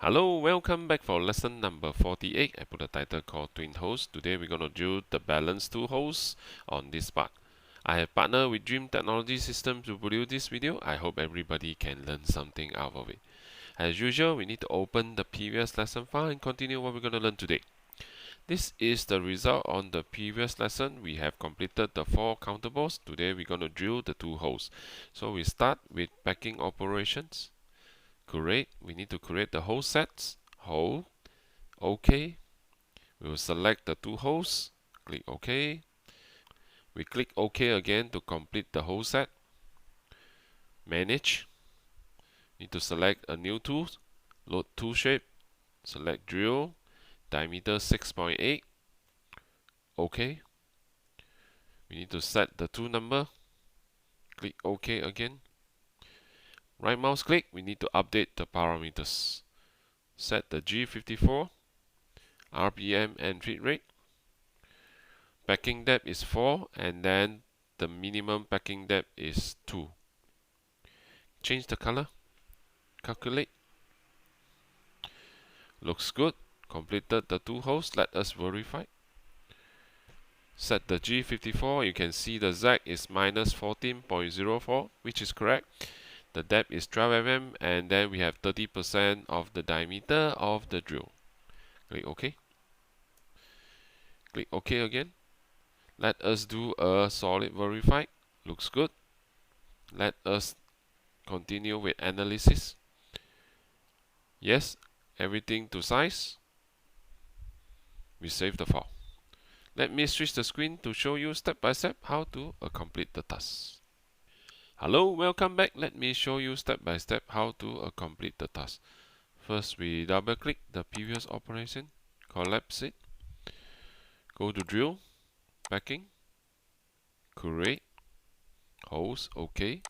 Hello, welcome back for lesson number 48. I put a title called Twin Holes. Today we're going to drill the balance two holes on this part. I have partnered with Dream Technology Systems to produce this video. I hope everybody can learn something out of it. As usual, we need to open the previous lesson file and continue what we're going to learn today. This is the result on the previous lesson. We have completed the 4 countables. Today we're going to drill the 2 holes. So we start with packing operations. Create. We need to create the hole sets. Hole. OK. We will select the 2 holes. Click OK. We click OK again to complete the hole set. Manage. Need to select a new tool. Load tool shape. Select drill. Diameter 6.8. OK. We need to set the tool number. Click OK again. Right mouse click. We need to update the parameters. Set the G54. RPM and feed rate. Packing depth is 4 and then the minimum packing depth is 2. Change the color. Calculate. Looks good. Completed the 2 holes. Let us verify. Set the G54. You can see the Z is minus 14.04, which is correct. The depth is 12 mm and then we have 30% of the diameter of the drill. Click OK. Click OK again. Let us do a solid verify. Looks good. Let us continue with analysis. Yes, everything to size. We save the file. Let me switch the screen to show you step by step how to complete the task. Hello, welcome back. Let me show you step by step how to complete the task. First, we double click the previous operation, collapse it, go to drill, packing, create, holes, OK,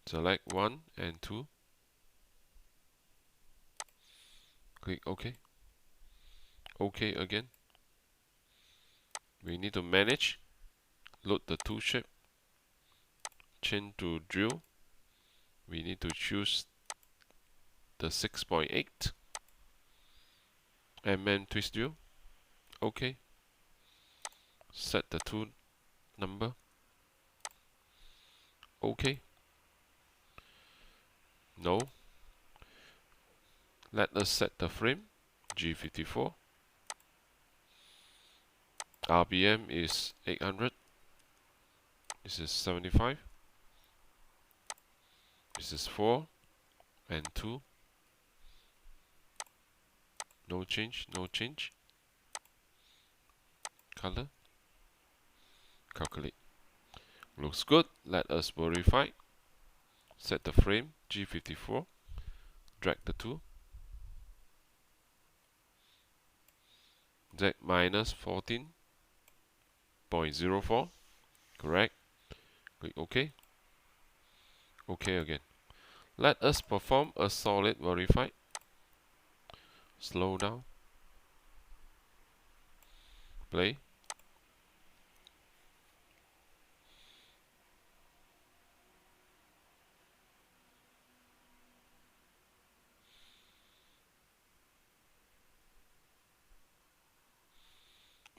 select 1 and 2, click OK, OK again. We need to manage, load the tool shape, change to drill. We need to choose the 6.8 mm twist drill. OK. Set the tool number. OK. No. Let us set the frame. G54. RPM is 800. This is 75. This is 4 and 2. No change, no change. Color. Calculate. Looks good. Let us verify. Set the frame. G54. Drag the tool. Z minus 14.04. Correct. Click OK. OK again. Let us perform a solid verify. Slow down. Play.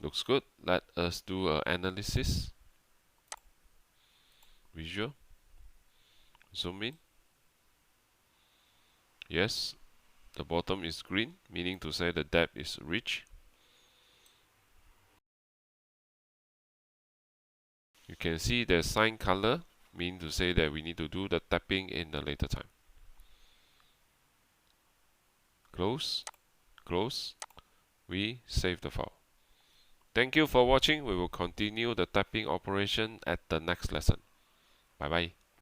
Looks good. Let us do an analysis. Visual. Zoom in. Yes, the bottom is green, meaning to say the depth is rich. You can see the sign color, meaning to say that we need to do the tapping in a later time. Close, close. We save the file. Thank you for watching. We will continue the tapping operation at the next lesson. Bye bye.